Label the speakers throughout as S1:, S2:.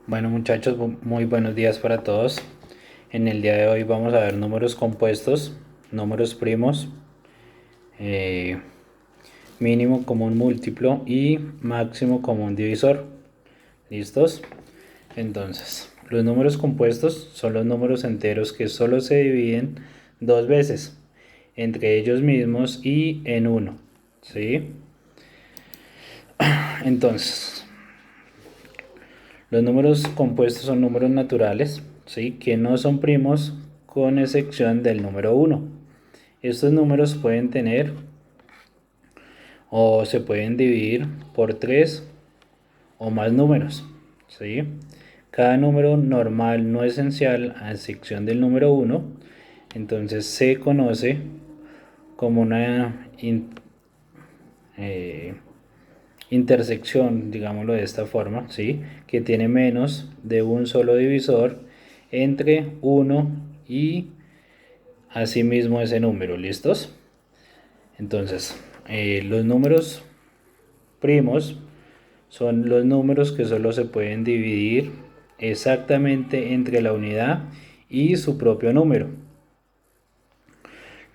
S1: Bueno muchachos, muy buenos días para todos. En el día de hoy vamos a ver números compuestos, números primos, eh, mínimo común múltiplo y máximo común divisor. ¿Listos? Entonces, los números compuestos son los números enteros que solo se dividen dos veces, entre ellos mismos y en uno. ¿Sí? Entonces, los números compuestos son números naturales, ¿sí? Que no son primos con excepción del número uno. Estos números pueden tener o se pueden dividir por tres o más números, ¿sí? Cada número normal no esencial, a excepción del número uno, entonces se conoce como una eh, intersección, digámoslo de esta forma, ¿sí? Que tiene menos de un solo divisor entre uno y asimismo ese número. ¿Listos? Entonces, los números primos son los números que solo se pueden dividir exactamente entre la unidad y su propio número.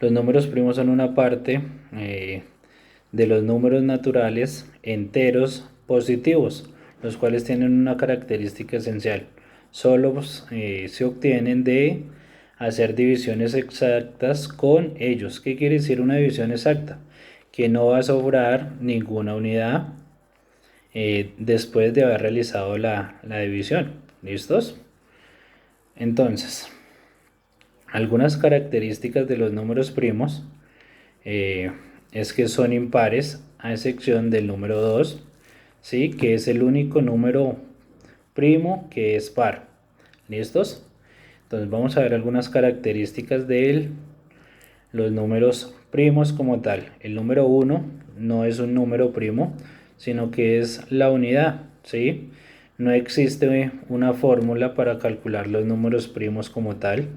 S1: Los números primos son una parte de los números naturales enteros positivos, los cuales tienen una característica esencial. Solo se obtienen de hacer divisiones exactas con ellos. ¿Qué quiere decir una división exacta? Que no va a sobrar ninguna unidad después de haber realizado la división. ¿Listos? Entonces, algunas características de los números primos eh, es que son impares, a excepción del número 2, ¿sí? Que es el único número primo que es par. ¿Listos? Entonces vamos a ver algunas características de los números primos como tal. El número 1 no es un número primo, sino que es la unidad, ¿sí? No existe una fórmula para calcular los números primos como tal,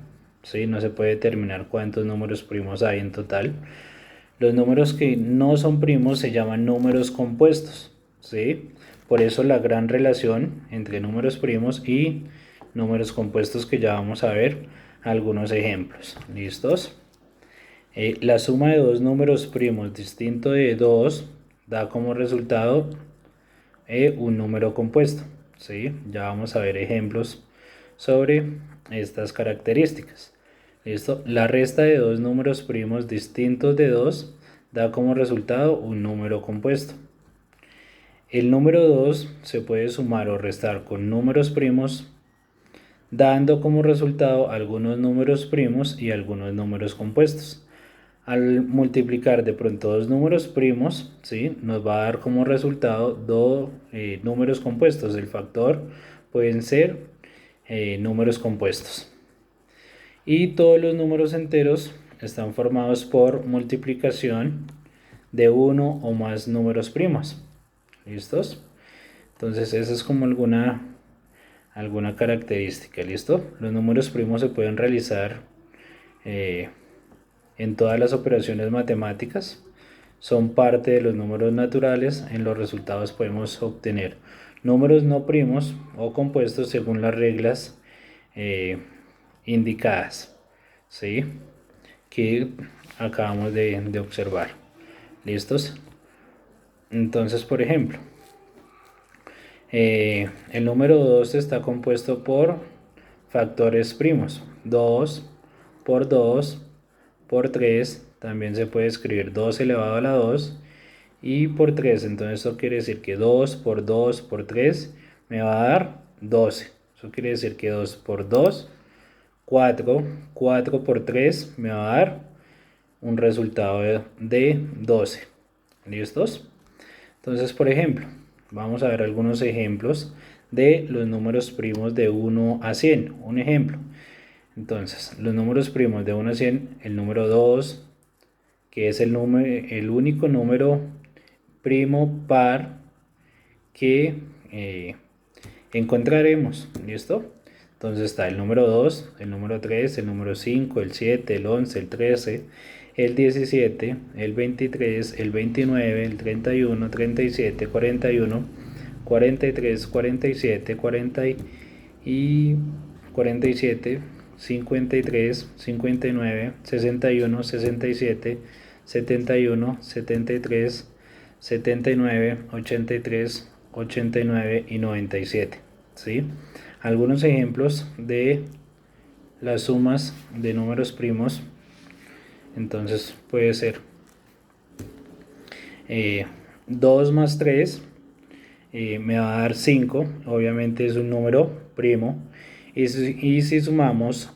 S1: ¿sí? No se puede determinar cuántos números primos hay en total. Los números que no son primos se llaman números compuestos, ¿sí? Por eso la gran relación entre números primos y números compuestos, que ya vamos a ver algunos ejemplos. ¿Listos? La suma de dos números primos distinto de 2 da como resultado un número compuesto, ¿sí? Ya vamos a ver ejemplos sobre estas características. ¿Listo? La resta de dos números primos distintos de 2 da como resultado un número compuesto. El número 2 se puede sumar o restar con números primos, dando como resultado algunos números primos y algunos números compuestos. Al multiplicar de pronto dos números primos, ¿sí? Nos va a dar como resultado dos números compuestos. El factor pueden ser números compuestos. Y todos los números enteros están formados por multiplicación de uno o más números primos. ¿Listos? Entonces esa es como alguna característica. ¿Listo? Los números primos se pueden realizar en todas las operaciones matemáticas. Son parte de los números naturales. En los resultados podemos obtener números no primos o compuestos según las reglas indicadas, ¿sí? Que acabamos de observar. ¿Listos? Entonces, por ejemplo, el número 2 está compuesto por factores primos. 2 por 2 por 3, también se puede escribir 2 elevado a la 2 y por 3. Entonces eso quiere decir que 2 por 2 por 3 me va a dar 12. Eso quiere decir que 2 por 2, 4. 4 por 3 me va a dar un resultado de 12. ¿Listos? Entonces, por ejemplo, vamos a ver algunos ejemplos de los números primos de 1 a 100. Un ejemplo. Entonces, los números primos de 1 a 100, el número 2, que es el único número primo par que encontraremos. ¿Listo? Entonces está el número 2, el número 3, el número 5, el 7, el 11, el 13, el 17, el 23, el 29, el 31, 37, 41, 43, 47, 48 y 47, 53, 59, 61, 67, 71, 73, 79, 83, 89 y 97. ¿Sí? Algunos ejemplos de las sumas de números primos. Entonces puede ser 2 más 3 me va a dar 5, obviamente es un número primo. Y si sumamos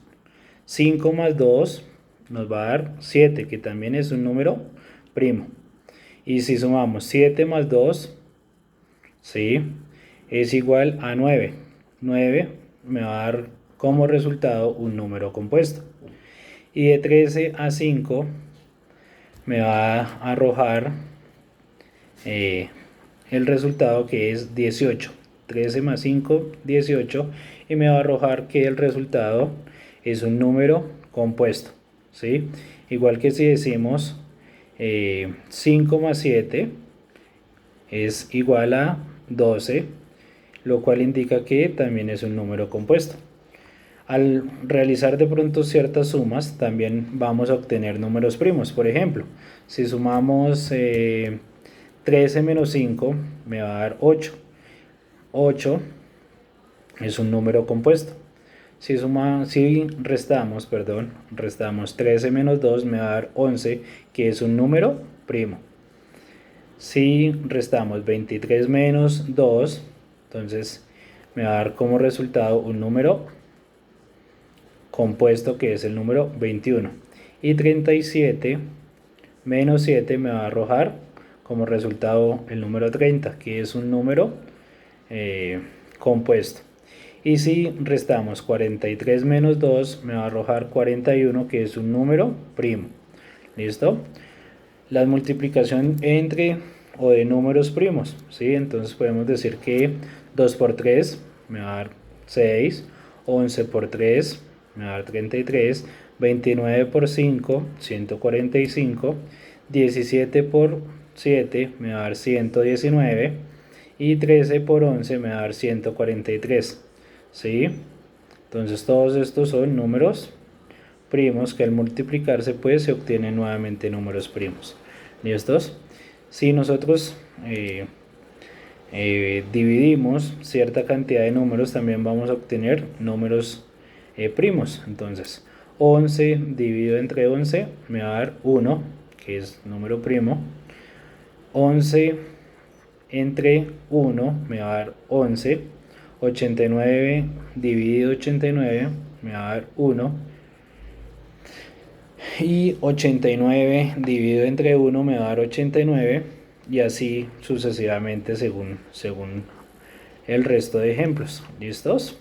S1: 5 más 2 nos va a dar 7, que también es un número primo. Y si sumamos 7 más 2, ¿sí?, es igual a 9. 9 me va a dar como resultado un número compuesto. Y de 13 a 5 me va a arrojar el resultado, que es 18. 13 más 5, 18. Y me va a arrojar que el resultado es un número compuesto. ¿Sí? Igual que si decimos 5 más 7 es igual a 12, lo cual indica que también es un número compuesto. Al realizar de pronto ciertas sumas, también vamos a obtener números primos. Por ejemplo, si sumamos 13 menos 5 me va a dar 8. 8 es un número compuesto. Si restamos 13 menos 2 me va a dar 11, que es un número primo. Si restamos 23 menos 2, entonces me va a dar como resultado un número compuesto, que es el número 21. Y 37 menos 7 me va a arrojar como resultado el número 30, que es un número compuesto. Y si restamos 43 menos 2 me va a arrojar 41, que es un número primo. ¿Listo? La multiplicación entre o de números primos, ¿sí? Entonces podemos decir que 2 por 3 me va a dar 6, 11 por 3 me va a dar 33, 29 por 5, 145, 17 por 7 me va a dar 119 y 13 por 11 me va a dar 143. ¿Sí? Entonces todos estos son números primos que al multiplicarse pues se obtienen nuevamente números primos. ¿Listos? Si nosotros dividimos cierta cantidad de números, también vamos a obtener números primos. Entonces 11 dividido entre 11 me va a dar 1, que es número primo. 11 entre 1 me va a dar 11. 89 dividido 89 me va a dar 1. Y 89 dividido entre 1 me va a dar 89. Y así sucesivamente según el resto de ejemplos. ¿Listos?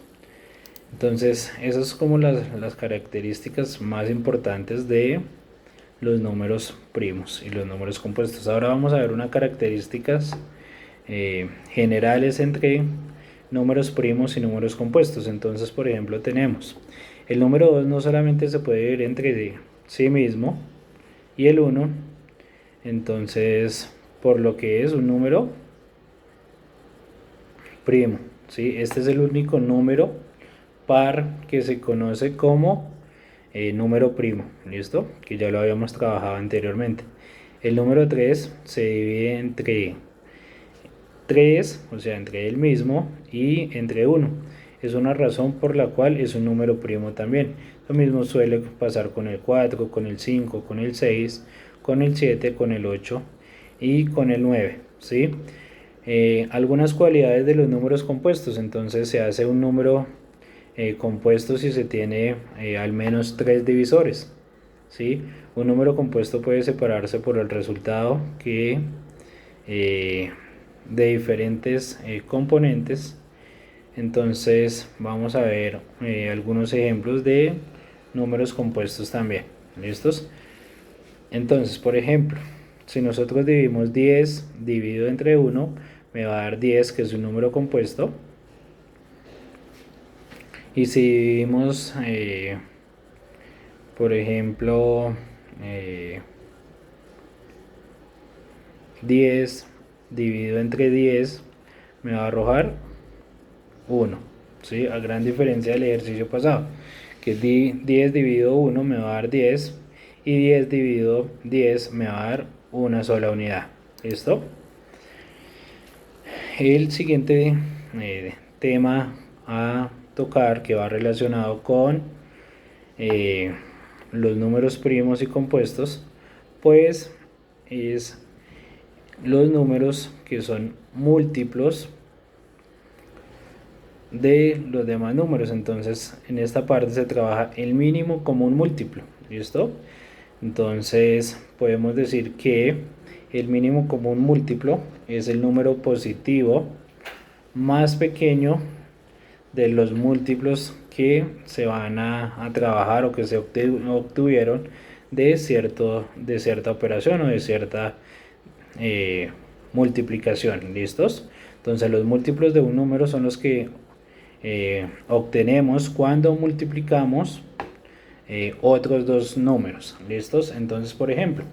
S1: Entonces esas son como las características más importantes de los números primos y los números compuestos. Ahora vamos a ver unas características generales entre números primos y números compuestos. Entonces, por ejemplo, tenemos el número 2 no solamente se puede dividir entre sí mismo y el 1, entonces por lo que es un número primo, ¿sí? Este es el único número par que se conoce como número primo, ¿listo? Que ya lo habíamos trabajado anteriormente. El número 3 se divide entre 3, o sea, entre el mismo, y entre 1. Es una razón por la cual es un número primo también. Lo mismo suele pasar con el 4, con el 5, con el 6, con el 7, con el 8 y con el 9, ¿sí? Algunas cualidades de los números compuestos. Entonces se hace un número compuesto si se tiene al menos 3 divisores, ¿sí? Un número compuesto puede separarse por el resultado que de diferentes componentes. Entonces vamos a ver algunos ejemplos de números compuestos también. ¿Listos? Entonces, por ejemplo, si nosotros dividimos 10 dividido entre 1 me va a dar 10, que es un número compuesto. Y si dividimos por ejemplo 10 dividido entre 10 me va a arrojar 1. ¿sí? A gran diferencia del ejercicio pasado, que 10 dividido 1 me va a dar 10 y 10 dividido 10 me va a dar una sola unidad. ¿Listo? El siguiente tema a tocar, que va relacionado con eh, los números primos y compuestos, pues es los números que son múltiplos de los demás números. Entonces en esta parte se trabaja el mínimo común múltiplo. ¿Listo? Entonces podemos decir que el mínimo común múltiplo es el número positivo más pequeño de los múltiplos que se van a trabajar o que se obtuvieron de cierta operación o de cierta multiplicación. ¿Listos? Entonces los múltiplos de un número son los que obtenemos cuando multiplicamos otros dos números. ¿Listos? Entonces, por ejemplo,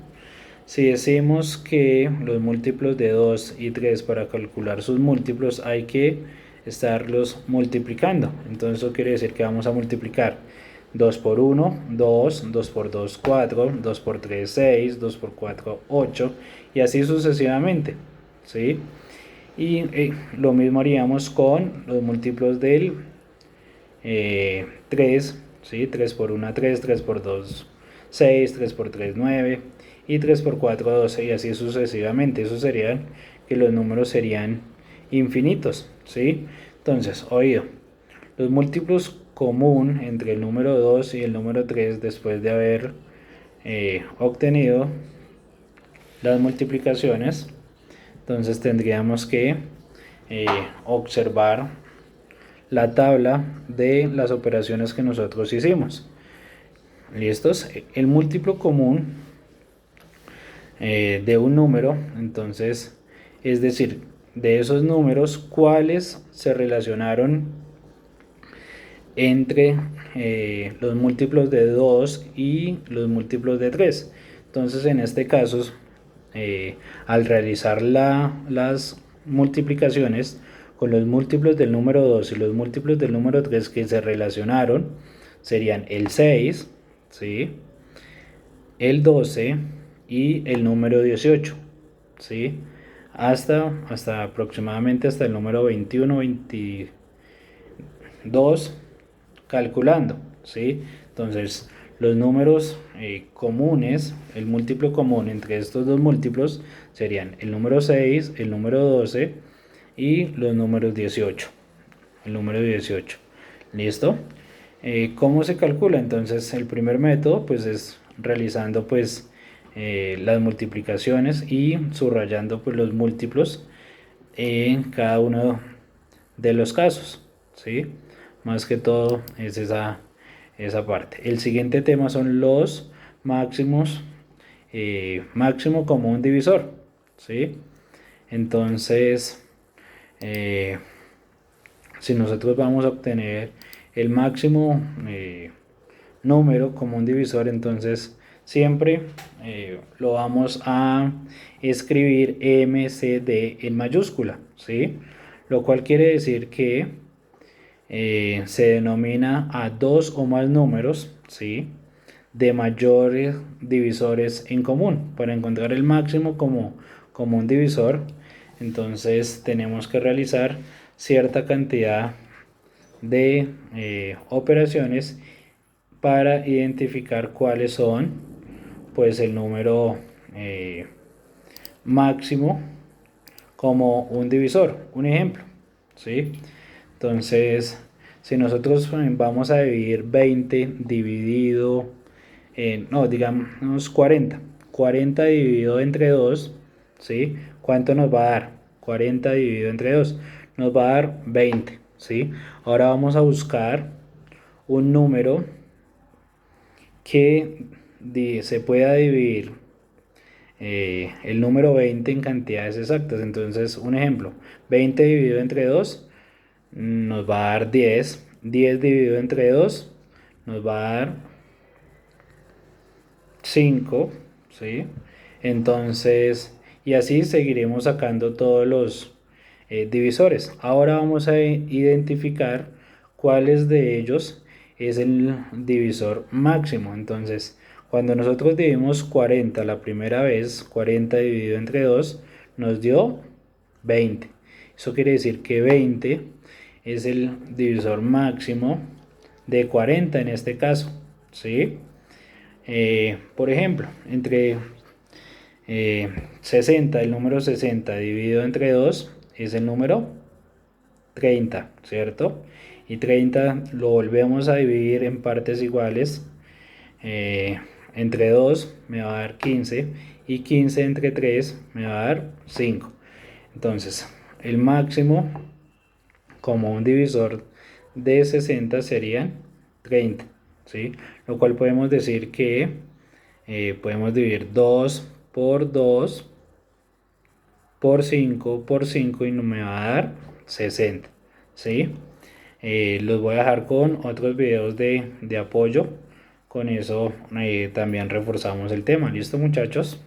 S1: si decimos que los múltiplos de 2 y 3, para calcular sus múltiplos hay que estarlos multiplicando. Entonces eso quiere decir que vamos a multiplicar 2 por 1, 2, 2 por 2, 4, 2 por 3, 6, 2 por 4, 8 y así sucesivamente, ¿sí? Y lo mismo haríamos con los múltiplos del 3, ¿sí? 3 por 1, 3, 3 por 2, 6, 3 por 3, 9 y 3 por 4, 12 y así sucesivamente. Eso sería que los números serían infinitos, ¿sí? Entonces, oído, los múltiplos común entre el número 2 y el número 3 después de haber obtenido las multiplicaciones, entonces tendríamos que observar la tabla de las operaciones que nosotros hicimos. ¿Listos? El múltiplo común de un número, entonces, es decir, de esos números, cuáles se relacionaron entre los múltiplos de 2 y los múltiplos de 3. Entonces, en este caso, al realizar las multiplicaciones con los múltiplos del número 2 y los múltiplos del número 3 que se relacionaron, serían el 6, ¿sí? El 12 y el número 18, ¿sí? Hasta aproximadamente hasta el número 21, 22, calculando, ¿sí? Entonces, los números comunes, el múltiplo común entre estos dos múltiplos serían el número 6, el número 12 y los números 18, el número 18. ¿Listo? ¿Cómo se calcula? Entonces, el primer método pues es realizando pues las multiplicaciones y subrayando pues los múltiplos en cada uno de los casos, ¿sí? Más que todo es esa parte. El siguiente tema son los máximos, máximo común divisor, ¿sí? Entonces, si nosotros vamos a obtener el máximo número común divisor, entonces siempre lo vamos a escribir MCD en mayúscula, ¿sí? Lo cual quiere decir que se denomina a dos o más números, ¿sí? De mayores divisores en común. Para encontrar el máximo común divisor, entonces tenemos que realizar cierta cantidad de operaciones para identificar cuáles son pues el número máximo como un divisor. Un ejemplo, ¿sí? Entonces, si nosotros vamos a dividir 20 dividido no, digamos 40 dividido entre 2, ¿sí? ¿Cuánto nos va a dar? 40 dividido entre 2 nos va a dar 20, ¿sí? Ahora vamos a buscar un número que se pueda dividir el número 20 en cantidades exactas. Entonces, un ejemplo, 20 dividido entre 2 nos va a dar 10. 10 dividido entre 2 nos va a dar 5, ¿sí? Entonces, y así seguiremos sacando todos los divisores. Ahora vamos a identificar cuáles de ellos es el divisor máximo. Entonces, cuando nosotros dividimos 40 la primera vez, 40 dividido entre 2 nos dio 20. Eso quiere decir que 20 es el divisor máximo de 40 en este caso, ¿sí? Por ejemplo, entre 60, el número 60 dividido entre 2 es el número 30, ¿cierto? Y 30 lo volvemos a dividir en partes iguales. Entre 2 me va a dar 15 y 15 entre 3 me va a dar 5. Entonces, el máximo como un divisor de 60 serían 30, ¿sí? Lo cual podemos decir que podemos dividir 2 por 2 por 5 y no me va a dar 60, ¿sí? Los voy a dejar con otros videos de apoyo. Con eso también reforzamos el tema. ¿Listo, muchachos?